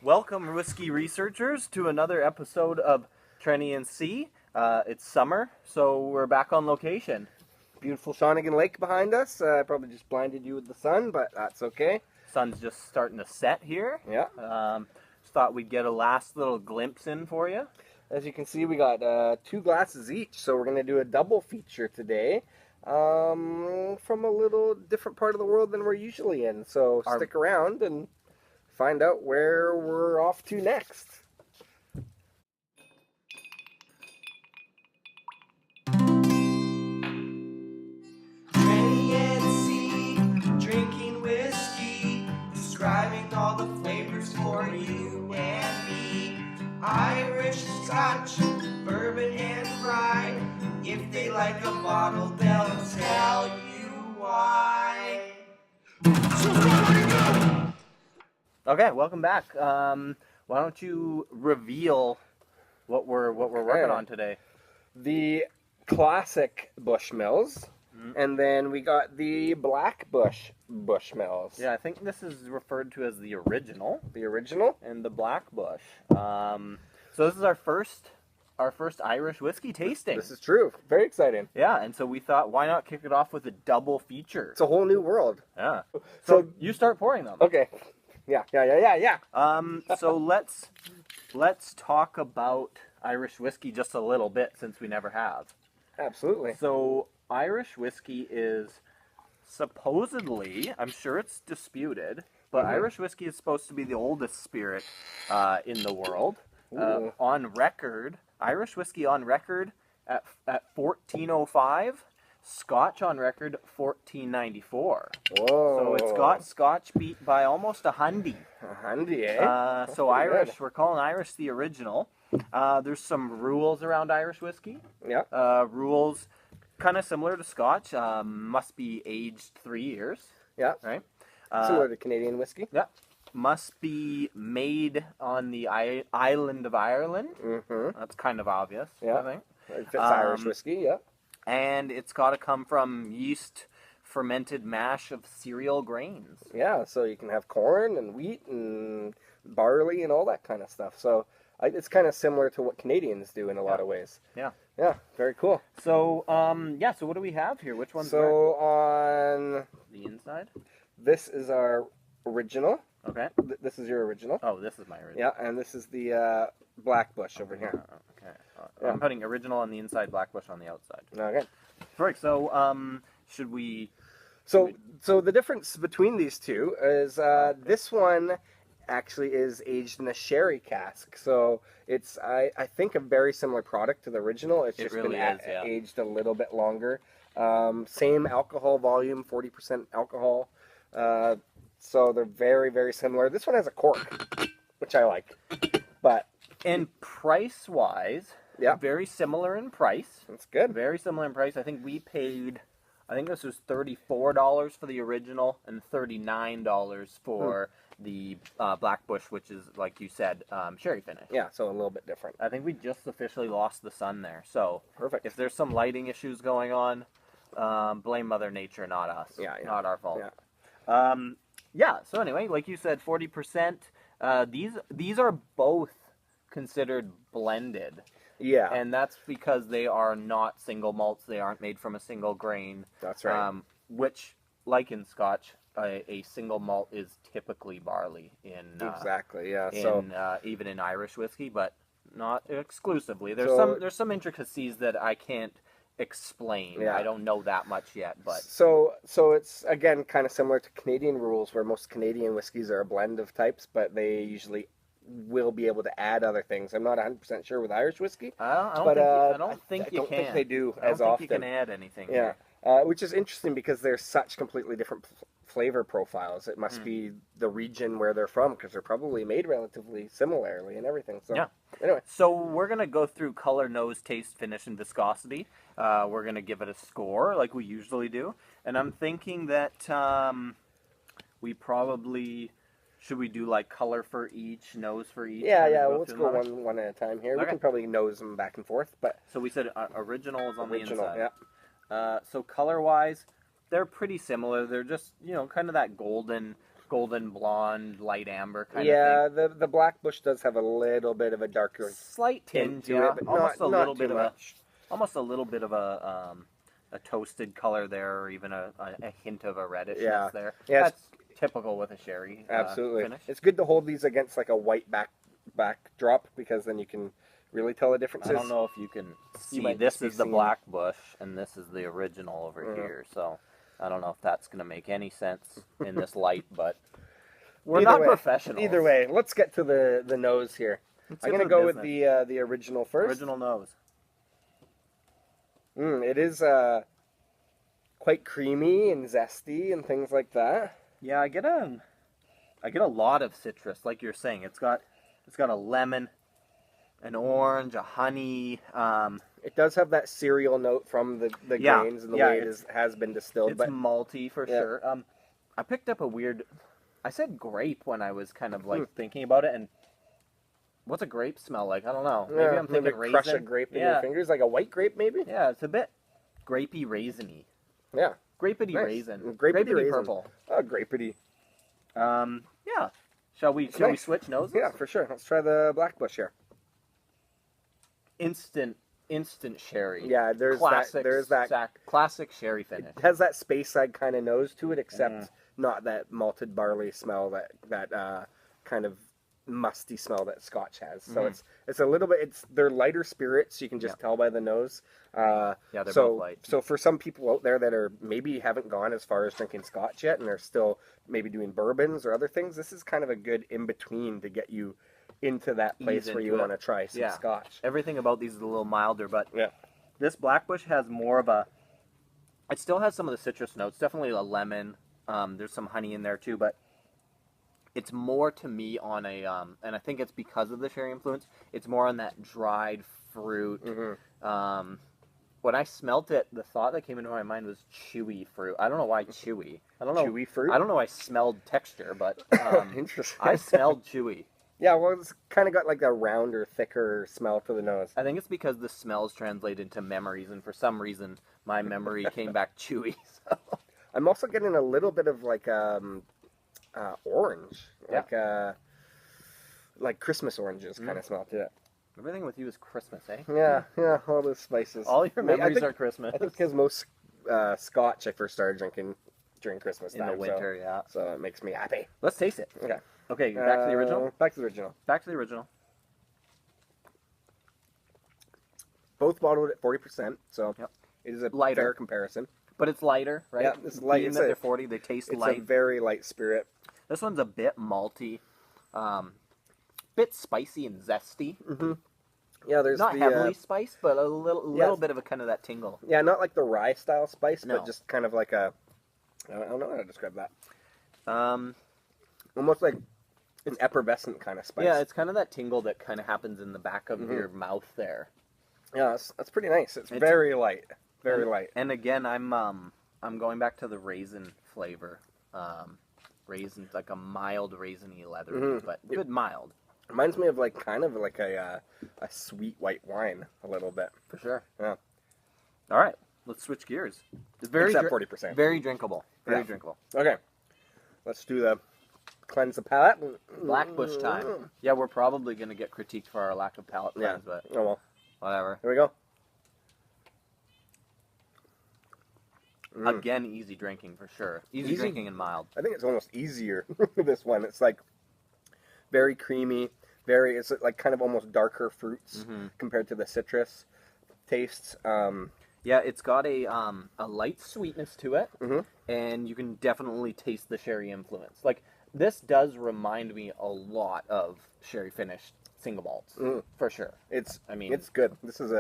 Welcome, whiskey researchers, to another episode of Trenny and C. It's summer, so we're back on location. Beautiful Shawnigan Lake behind us. I probably just blinded you with the sun, but that's okay. Sun's just starting to set here. Yeah. Just thought we'd get a last little glimpse in for you. As you can see, we got 2 glasses each, so we're going to do a double feature today from a little different part of the world than we're usually in. So stick around and find out where we're off to next. Trenny and C, drinking whiskey, describing all the flavors for you and me. Irish, Scotch, bourbon, and rye. If they like a bottle, they'll tell you why. Okay, welcome back. Why don't you reveal what we're working on today? The classic Bushmills, and then we got the Black Bushmills. Yeah, I think this is referred to as the original. The original? And the Black Bush. So this is our first Irish whiskey tasting. This is true. Very exciting. Yeah, and so we thought, why not kick it off with a double feature? It's a whole new world. Yeah. So you start pouring them. Okay. Yeah. So let's talk about Irish whiskey just a little bit, since we never have. Absolutely. So Irish whiskey is supposedly, I'm sure it's disputed, but Irish whiskey is supposed to be the oldest spirit in the world. On record, Irish whiskey on record at 1405. Scotch on record, 1494. Whoa. So it's got Scotch beat by almost a hundy. A hundy, eh? So Irish, we're calling Irish the original. There's some rules around Irish whiskey. Yeah. Rules kind of similar to Scotch. Must be aged 3 years. Yeah. Right? Similar to Canadian whiskey. Yeah. Must be made on the island of Ireland. Mm-hmm. That's kind of obvious, Yeah. I think. It fits Irish whiskey, yeah. And it's got to come from yeast fermented mash of cereal grains. Yeah, so you can have corn and wheat and barley and all that kind of stuff. So it's kind of similar to what Canadians do in a lot of ways. Yeah. Yeah, very cool. So, so what do we have here? Which one's So on the inside? This is our original. Okay. This is your original. Oh, this is my original. Yeah, and this is the Black Bush over here. Okay. I'm putting original on the inside, Black Bush on the outside. Okay. Perfect. So, should we... So the difference between these two is this one actually is aged in a sherry cask. So it's, I think, a very similar product to the original. It's just really been aged a little bit longer. Same alcohol volume, 40% alcohol. So they're very, very similar. This one has a cork, which I like. But and price-wise, very similar in price. That's good. Very similar in price. I think we paid... I think this was $34 for the original and $39 for the Black Bush, which is, like you said, sherry finish. Yeah, so a little bit different. I think we just officially lost the sun there. So perfect. If there's some lighting issues going on, blame Mother Nature, not us. Yeah. Not our fault. Yeah. So anyway, like you said, 40%. These are both considered blended. Yeah. And that's because they are not single malts. They aren't made from a single grain. That's right. Which, like in Scotch, a single malt is typically barley in exactly. Yeah. Even in Irish whiskey, but not exclusively. There's some intricacies that I can't explain. Yeah. I don't know that much yet, but so it's again kind of similar to Canadian rules, where most Canadian whiskeys are a blend of types, but they usually will be able to add other things. I'm not 100% sure with Irish whiskey. I don't think they do as often. I don't think you can add anything. Yeah, which is interesting because they're such completely different flavor profiles. It must be the region where they're from, because they're probably made relatively similarly and everything. So anyway, so we're gonna go through color, nose, taste, finish, and viscosity. We're gonna give it a score like we usually do, and I'm thinking that we probably... Should we do like color for each, nose for each? Yeah. Well, let's go one at a time here. Okay. We can probably nose them back and forth, but so we said original is on the inside. Yeah. So color wise, they're pretty similar. They're just kind of that golden golden blonde, light amber kind of Yeah, thing. the black bush does have a little bit of a darker Slight tinge to to it, but almost not a little too bit much. almost a little bit of a toasted color there, or even a hint of a reddishness there. Yeah, That's typical with a sherry absolutely. finish. It's good to hold these against like a white backdrop because then you can really tell the differences. I don't know if you can see. might This just be is the seeing- black bush, and this is the original over here. So I don't know if that's going to make any sense in this light, but we're Either not way- professionals. Either way, let's get to the nose here. Let's I'm get gonna to go with business. the original first. Original nose. It is quite creamy and zesty and things like that. Yeah, I get a lot of citrus, like you're saying. It's got a lemon, an orange, a honey. It does have that cereal note from the Yeah, grains and the yeah, way has been distilled. It's But malty for Yeah. sure. I picked up a weird. I said grape when I was kind of like thinking about it, and what's a grape smell like? I don't know. Maybe I'm thinking maybe raisin. crush a grape in your fingers, like a white grape, maybe. Yeah, it's a bit grapey, raisiny. Yeah, Grapey Nice. raisin. Grapey raisin. purple. oh, grapey. Yeah. Shall we nice. switch noses? Yeah, for sure. Let's try the black bush here. Instant sherry. Yeah, there's that classic sherry finish. It has that space side kind of nose to it, except not that malted barley smell that kind of musty smell that Scotch has. So it's a little bit. They're lighter spirits. You can just tell by the nose. Yeah, they're so, both light. So for some people out there that are maybe haven't gone as far as drinking Scotch yet and are still maybe doing bourbons or other things, this is kind of a good in between to get you into that place where you want to try some Scotch. Everything about these is a little milder, but Yeah. this Blackbush has more of a. It still has some of the citrus notes. Definitely a lemon. There's some honey in there too, but it's more to me on a. And I think it's because of the sherry influence. It's more on that dried fruit. When I smelt it, the thought that came into my mind was chewy fruit. I don't know why chewy. I don't know. Chewy fruit? I don't know. I smelled texture, but Interesting. I smelled chewy. Yeah, well, it's kind of got like a rounder, thicker smell to the nose. I think it's because the smells translate into memories, and for some reason, my memory came back chewy. So. I'm also getting a little bit of like orange, like Christmas oranges kind of smell to it. Everything with you is Christmas, eh? Yeah, all those spices. All your memories I think, are Christmas. I think because most Scotch I first started drinking during Christmas In time. the winter, yeah. So it makes me happy. Let's taste it. Okay. Okay, back to the original? Back to the original. Back to the original. Both bottled at 40%, so Yep. it is a Lighter. fair comparison. But it's lighter, right? Yeah, it's light. Being It's that a- they're 40, they taste It's light. a very light spirit. This one's a bit malty. Bit spicy and zesty. Yeah, there's Not the, heavily spiced, but a little bit of a kind of that tingle. Yeah, not like the rye style spice, No. but just kind of like a. I don't know how to describe that. Um, Almost like an effervescent kind of spice. yeah, it's kind of that tingle that kind of happens in the back of your mouth there. Yeah, that's pretty nice. It's very light, very light. And again, I'm going back to the raisin flavor. Raisin, like a mild raisiny leather, but good mild. Reminds me of like kind of like a sweet white wine a little bit. For sure. Yeah. All right, let's switch gears. It's very Except 40%. Very drinkable. Very Yeah. drinkable. Okay, let's do the cleanse the palate. Blackbush time. Yeah, we're probably going to get critiqued for our lack of palate Yeah. cleanse, but Oh well. whatever. Here we go. Again, easy drinking for sure. Easy drinking and mild. I think it's almost easier this one. It's like very creamy, it's like kind of almost darker fruits compared to the citrus tastes. Yeah, it's got a light sweetness to it, and you can definitely taste the sherry influence. Like, this does remind me a lot of sherry finished single malts, for sure. It's mean- it's good. This is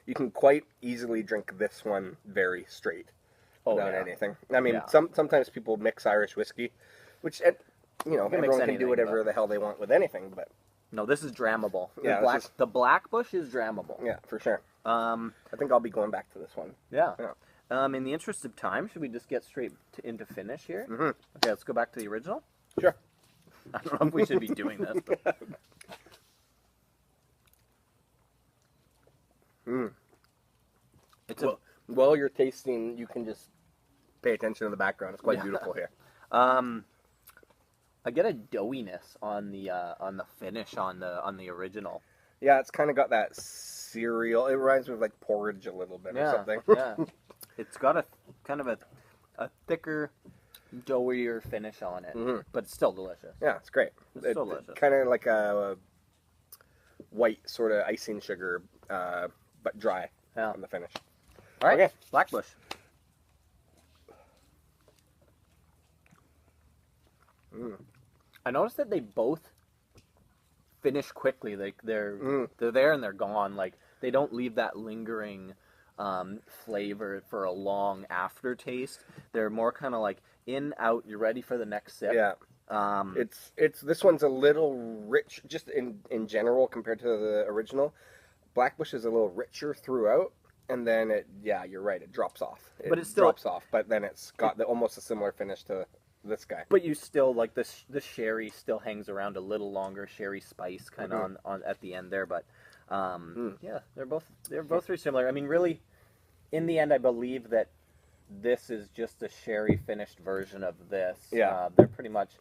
you can quite easily drink this one very straight without anything. I mean, sometimes people mix Irish whiskey, which can mix everyone can anything, do whatever but- the hell they want with anything. But No, this is drammable. Yeah, The Blackbush is drammable. yeah, for sure. I I think I'll be going back to this one. Yeah. Yeah. In the interest of time, should we just get straight into finish here? Okay, let's go back to the original. Sure. I don't know if we should be doing this. But... It's While you're tasting, you can just pay attention to the background. It's quite beautiful here. I get a doughiness on the finish on the original. Yeah, it's kind of got that cereal. It reminds me of like porridge a little bit or something. Yeah. It's got a kind of a thicker, doughier finish on it, but it's still delicious. Yeah, it's great. It's still delicious. Kind of like a white sort of icing sugar, but dry on the finish. All right, okay. Blackbush. I noticed that they both finish quickly. Like they're there and they're gone. Like they don't leave that lingering flavor for a long aftertaste. They're more kind of like in, out. You're ready for the next sip. Yeah. It's this one's a little rich, just in general compared to the original. Blackbush is a little richer throughout, and then you're right, it drops off. But it still drops off, but then it's got almost a similar finish to this guy. But you still like the sherry still hangs around a little longer, sherry spice kind of on at the end there. But yeah, they're both very similar. I mean, really, in the end, I believe that this is just a sherry finished version of this. Yeah, they're pretty much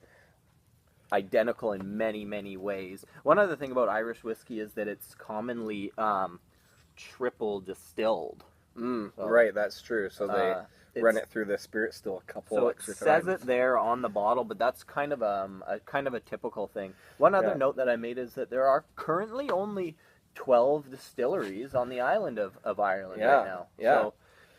identical in many ways. One other thing about Irish whiskey is that it's commonly triple distilled. So, right, that's true. So they run it through the spirit still a couple extra times. It says it there on the bottle, but that's kind of a typical thing. One other note that I made is that there are currently only 12 distilleries on the island of Ireland right now. Yeah.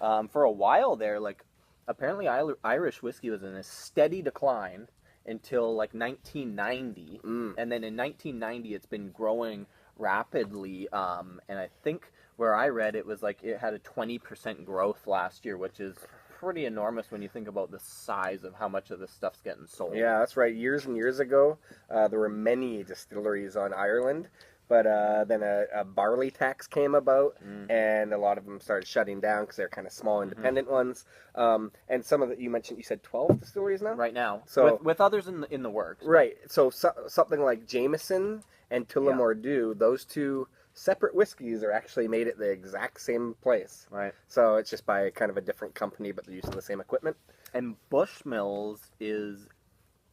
So for a while there, like apparently Irish whiskey was in a steady decline until like 1990, and then in 1990 it's been growing rapidly. And I think where I read it was like it had a 20% growth last year, which is pretty enormous when you think about the size of how much of this stuff's getting sold. Yeah, that's right. Years and years ago, there were many distilleries on Ireland, but then a barley tax came about, and a lot of them started shutting down because they're kind of small, independent ones. And some of the, you said 12 distilleries now? Right now. So, with others in the works. Right. So something like Jameson and Tullamore Dew, those two separate whiskeys are actually made at the exact same place. Right. So it's just by kind of a different company, but they're using the same equipment. And Bushmills is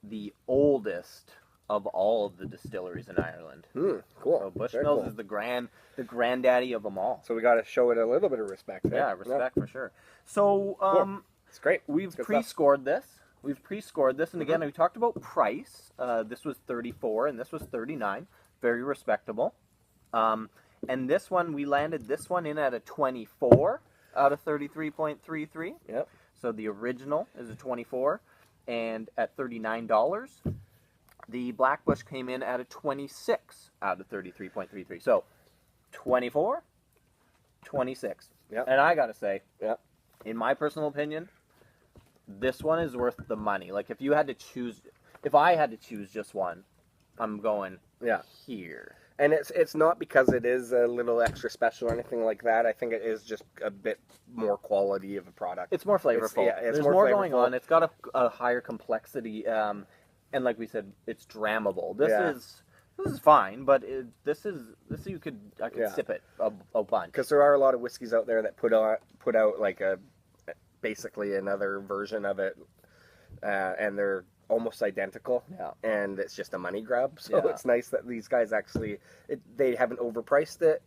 the oldest of all of the distilleries in Ireland. Cool. So Bushmills is the granddaddy of them all. So we got to show it a little bit of respect. Eh? Yeah, respect for sure. So cool. It's great. We've pre-scored this. And again, we talked about price. This was $34, and this was $39. Very respectable. And this one, we landed this one in at a 24 out of 33.33. Yep. So the original is a 24, and at $39. The Blackbush came in at a 26 out of 33.33. So 24, 26. Yep. And I got to say, yep, in my personal opinion, this one is worth the money. Like if I had to choose just one, I'm going here. And it's not because it is a little extra special or anything like that. I think it is just a bit more quality of a product. It's more flavorful. There's more going on. It's got a higher complexity, and like we said, it's drammable. This is fine, but I could sip it a bunch. Because there are a lot of whiskeys out there that put out like basically another version of it, and they're almost identical, and it's just a money grab. So it's nice that these guys actually they haven't overpriced it,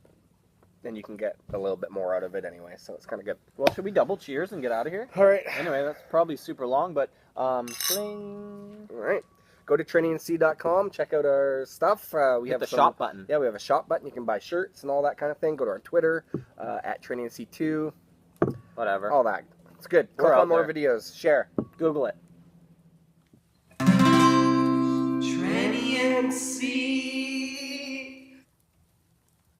and you can get a little bit more out of it anyway. So it's kind of good. Well, should we double cheers and get out of here? All right. Anyway, that's probably super long, but fling. All right. Go to trainingandsea.com, check out our stuff. We have the shop button. Yeah, we have a shop button. You can buy shirts and all that kind of thing. Go to our Twitter at trainingandsea2. Whatever. All that. It's good. Click on more videos. Share. Google it. Tranny and Sea.